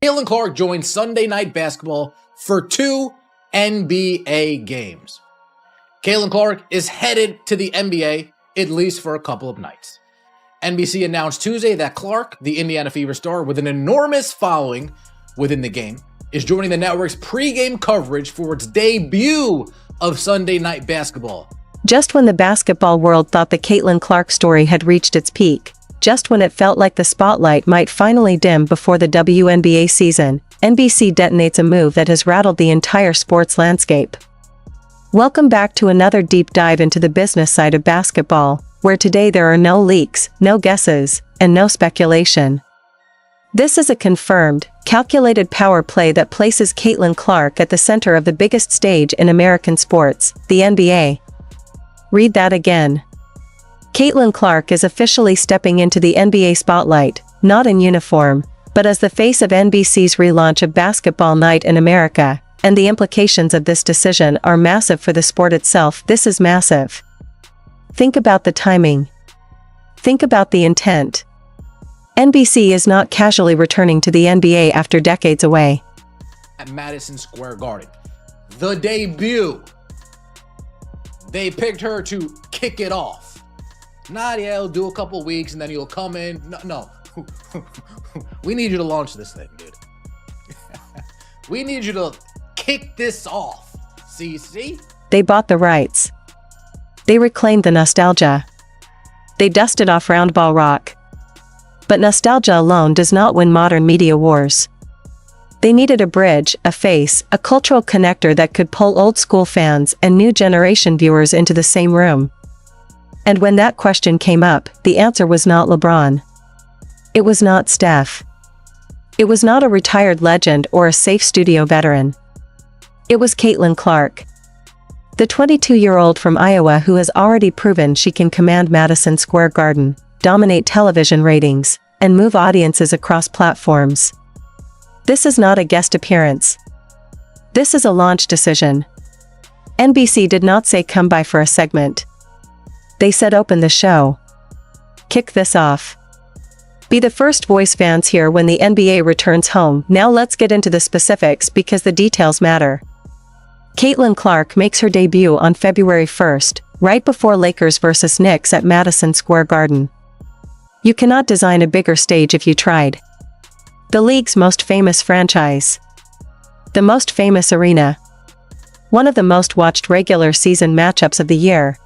Caitlyn Clark joined Sunday Night Basketball for 2 NBA games. Caitlyn Clark is headed to the NBA, at least for a couple of nights. NBC announced Tuesday that Clark, the Indiana Fever star with an enormous following within the game, is joining the network's pregame coverage for its debut of Sunday Night Basketball. Just when the basketball world thought the Caitlyn Clark story had reached its peak, just when it felt like the spotlight might finally dim before the WNBA season, NBC detonates a move that has rattled the entire sports landscape. Welcome back to another deep dive into the business side of basketball, where today there are no leaks, no guesses, and no speculation. This is a confirmed, calculated power play that places Caitlyn Clark at the center of the biggest stage in American sports, the NBA. Read that again. Caitlyn Clark is officially stepping into the NBA spotlight, not in uniform, but as the face of NBC's relaunch of Basketball Night in America, and the implications of this decision are massive for the sport itself. This is massive. Think about the timing. Think about the intent. NBC is not casually returning to the NBA after decades away. At Madison Square Garden, the debut. They picked her to kick it off. Not, yeah, it'll do a couple weeks and then you'll come in. No. We need you to launch this thing, dude. We need you to kick this off. See? They bought the rights. They reclaimed the nostalgia. They dusted off roundball rock. But nostalgia alone does not win modern media wars. They needed a bridge, a face, a cultural connector that could pull old school fans and new generation viewers into the same room. And when that question came up, the answer was not LeBron. It was not Steph. It was not a retired legend or a safe studio veteran. It was Caitlyn Clark. The 22-year-old from Iowa who has already proven she can command Madison Square Garden, dominate television ratings, and move audiences across platforms. This is not a guest appearance. This is a launch decision. NBC did not say come by for a segment. They said open the show. Kick this off. Be the first voice fans here when the NBA returns home. Now let's get into the specifics because the details matter. Caitlyn Clark makes her debut on February 1st, right before Lakers vs. Knicks at Madison Square Garden. You cannot design a bigger stage if you tried. The league's most famous franchise. The most famous arena. One of the most watched regular season matchups of the year.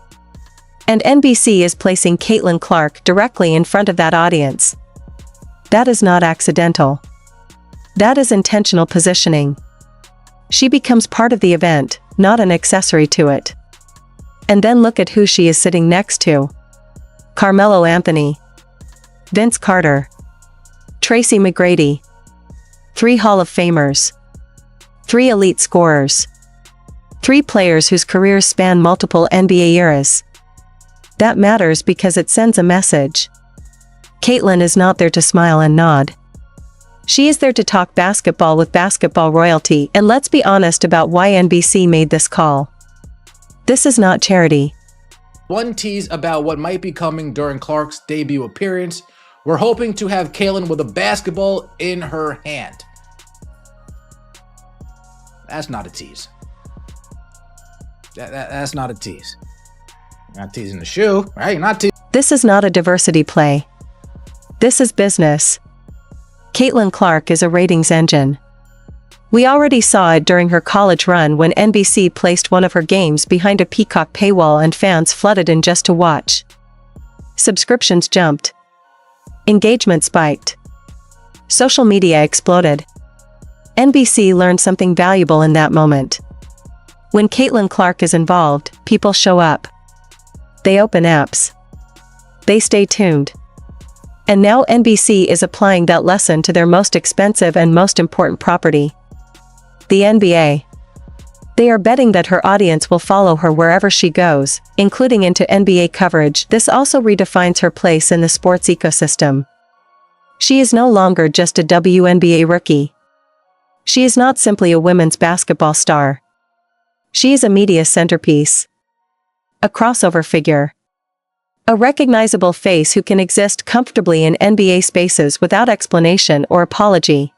And NBC is placing Caitlyn Clark directly in front of that audience. That is not accidental. That is intentional positioning. She becomes part of the event, not an accessory to it. And then look at who she is sitting next to. Carmelo Anthony. Vince Carter. Tracy McGrady. 3 Hall of Famers. 3 elite scorers. 3 players whose careers span multiple NBA eras. That matters because it sends a message. Caitlyn is not there to smile and nod. She is there to talk basketball with basketball royalty, and let's be honest about why NBC made this call. This is not charity. One tease about what might be coming during Clark's debut appearance. We're hoping to have Caitlyn with a basketball in her hand. That's not a tease. That's not a tease. You're not teasing the shoe, right? You're not teasing. This is not a diversity play. This is business. Caitlyn Clark is a ratings engine. We already saw it during her college run when NBC placed one of her games behind a Peacock paywall and fans flooded in just to watch. Subscriptions jumped. Engagement spiked. Social media exploded. NBC learned something valuable in that moment. When Caitlyn Clark is involved, people show up. They open apps. They stay tuned. And now NBC is applying that lesson to their most expensive and most important property. The NBA. They are betting that her audience will follow her wherever she goes, including into NBA coverage. This also redefines her place in the sports ecosystem. She is no longer just a WNBA rookie. She is not simply a women's basketball star. She is a media centerpiece. A crossover figure. A recognizable face who can exist comfortably in NBA spaces without explanation or apology.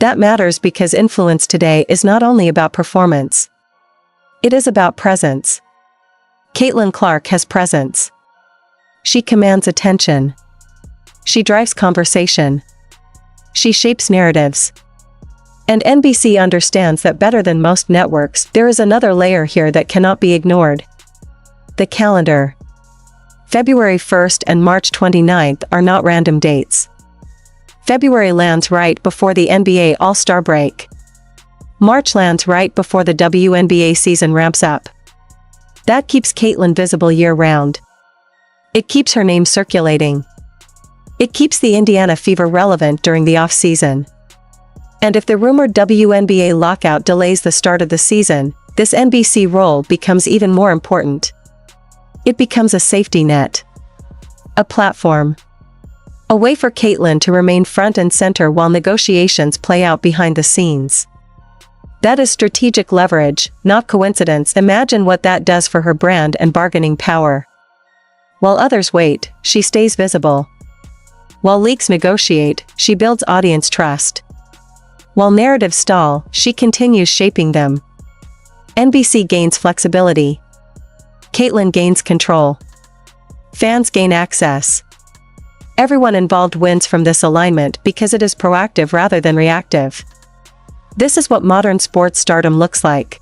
That matters because influence today is not only about performance. It is about presence. Caitlyn Clark has presence. She commands attention. She drives conversation. She shapes narratives. And NBC understands that better than most networks. There is another layer here that cannot be ignored. The calendar. February 1st and March 29th are not random dates. February lands right before the NBA All-Star break. March lands right before the WNBA season ramps up. That keeps Caitlyn visible year-round. It keeps her name circulating. It keeps the Indiana Fever relevant during the off-season. And if the rumored WNBA lockout delays the start of the season, this NBC role becomes even more important. It becomes a safety net. A platform. A way for Caitlyn to remain front and center while negotiations play out behind the scenes. That is strategic leverage, not coincidence. Imagine what that does for her brand and bargaining power. While others wait, she stays visible. While leagues negotiate, she builds audience trust. While narratives stall, she continues shaping them. NBC gains flexibility. Caitlyn gains control. Fans gain access. Everyone involved wins from this alignment because it is proactive rather than reactive. This is what modern sports stardom looks like.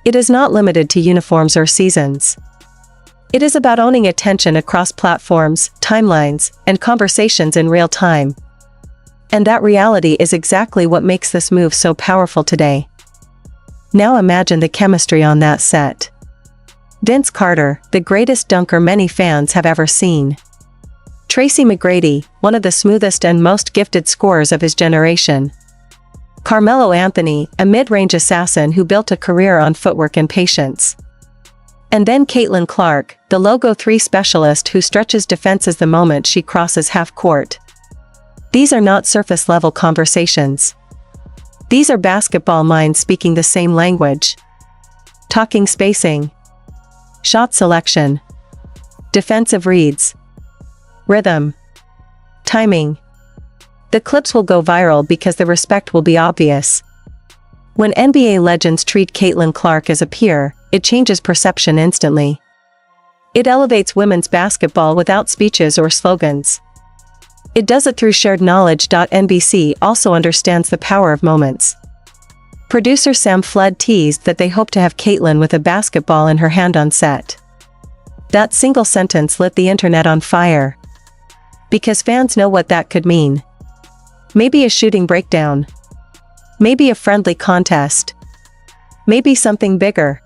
It is not limited to uniforms or seasons. It is about owning attention across platforms, timelines, and conversations in real time. And that reality is exactly what makes this move so powerful today. Now imagine the chemistry on that set. Vince Carter, the greatest dunker many fans have ever seen. Tracy McGrady, one of the smoothest and most gifted scorers of his generation. Carmelo Anthony, a mid-range assassin who built a career on footwork and patience. And then Caitlyn Clark, the Logo 3 specialist who stretches defenses the moment she crosses half-court. These are not surface-level conversations. These are basketball minds speaking the same language. Talking spacing. Shot selection. Defensive reads. Rhythm. Timing. The clips will go viral because the respect will be obvious. When NBA legends treat Caitlyn Clark as a peer, it changes perception instantly. It elevates women's basketball without speeches or slogans. It does it through shared knowledge. NBC also understands the power of moments. Producer Sam Flood teased that they hope to have Caitlyn with a basketball in her hand on set. That single sentence lit the internet on fire. Because fans know what that could mean. Maybe a shooting breakdown. Maybe a friendly contest. Maybe something bigger.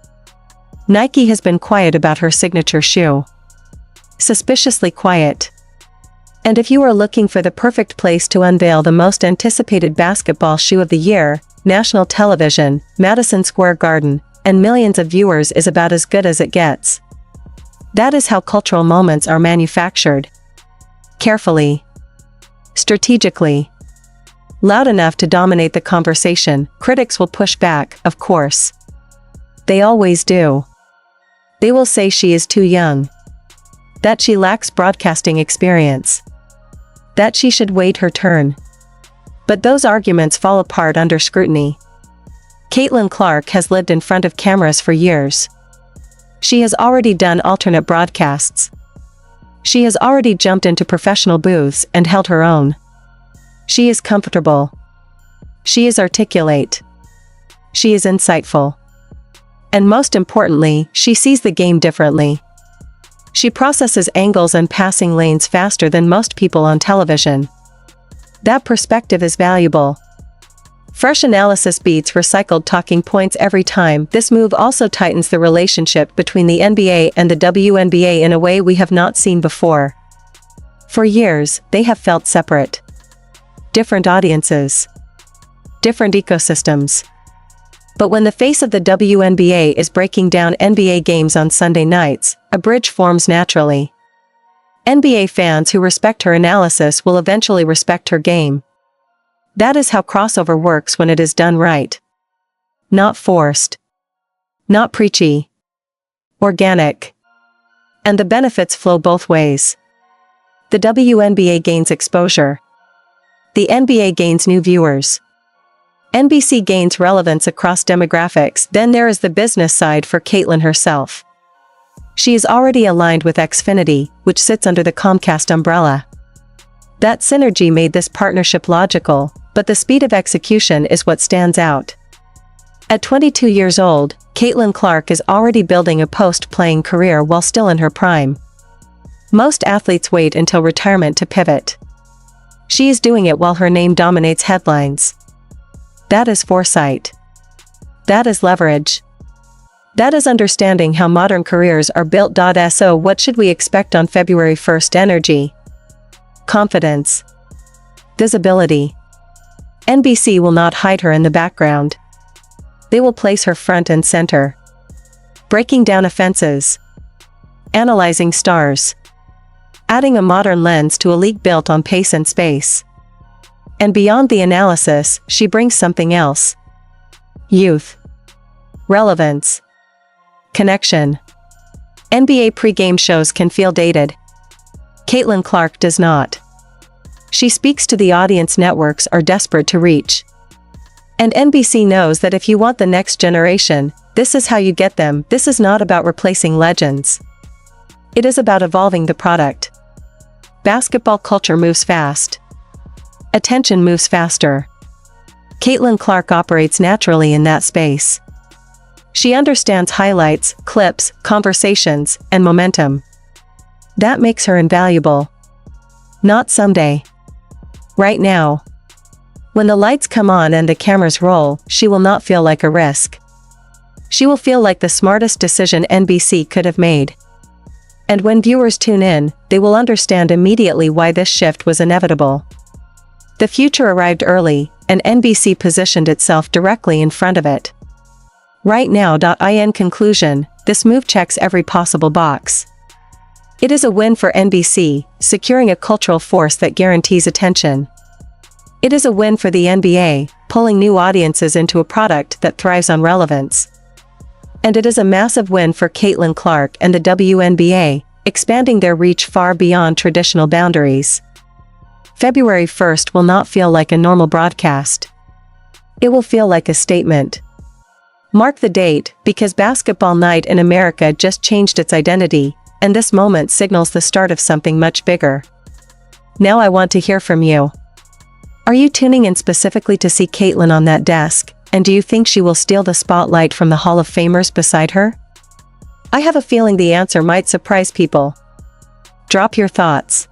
Nike has been quiet about her signature shoe. Suspiciously quiet. And if you are looking for the perfect place to unveil the most anticipated basketball shoe of the year, national television, Madison Square Garden, and millions of viewers is about as good as it gets. That is how cultural moments are manufactured. Carefully. Strategically. Loud enough to dominate the conversation. Critics will push back, of course. They always do. They will say she is too young. That she lacks broadcasting experience. That she should wait her turn. But those arguments fall apart under scrutiny. Caitlyn Clark has lived in front of cameras for years. She has already done alternate broadcasts. She has already jumped into professional booths and held her own. She is comfortable. She is articulate. She is insightful. And most importantly, she sees the game differently. She processes angles and passing lanes faster than most people on television. That perspective is valuable. Fresh analysis beats recycled talking points every time. This move also tightens the relationship between the NBA and the WNBA in a way we have not seen before. For years, they have felt separate. Different audiences. Different ecosystems. But when the face of the WNBA is breaking down NBA games on Sunday nights, a bridge forms naturally. NBA fans who respect her analysis will eventually respect her game. That is how crossover works when it is done right. Not forced. Not preachy. Organic. And the benefits flow both ways. The WNBA gains exposure. The NBA gains new viewers. NBC gains relevance across demographics. Then there is the business side for Caitlyn herself. She is already aligned with Xfinity, which sits under the Comcast umbrella. That synergy made this partnership logical, but the speed of execution is what stands out. At 22 years old, Caitlyn Clark is already building a post-playing career while still in her prime. Most athletes wait until retirement to pivot. She is doing it while her name dominates headlines. That is foresight. That is leverage. That is understanding how modern careers are built. So what should we expect on February 1st? Energy. Confidence. Visibility. NBC will not hide her in the background. They will place her front and center. Breaking down offenses. Analyzing stars. Adding a modern lens to a league built on pace and space. And beyond the analysis, she brings something else. Youth. Relevance. Connection. NBA pre-game shows can feel dated. Caitlyn Clark does not. She speaks to the audience networks are desperate to reach. And NBC knows that if you want the next generation, this is how you get them. This is not about replacing legends. It is about evolving the product. Basketball culture moves fast. Attention moves faster. Caitlyn Clark operates naturally in that space. She understands highlights, clips, conversations, and momentum. That makes her invaluable. Not someday. Right now. When the lights come on and the cameras roll, she will not feel like a risk. She will feel like the smartest decision NBC could have made. And when viewers tune in, they will understand immediately why this shift was inevitable. The future arrived early, and NBC positioned itself directly in front of it. Right now. In conclusion, this move checks every possible box. It is a win for NBC, securing a cultural force that guarantees attention. It is a win for the NBA, pulling new audiences into a product that thrives on relevance. And it is a massive win for Caitlyn Clark and the WNBA, expanding their reach far beyond traditional boundaries. February 1st will not feel like a normal broadcast. It will feel like a statement. Mark the date, because basketball night in America just changed its identity, and this moment signals the start of something much bigger. Now I want to hear from you. Are you tuning in specifically to see Caitlyn on that desk, and do you think she will steal the spotlight from the Hall of Famers beside her? I have a feeling the answer might surprise people. Drop your thoughts.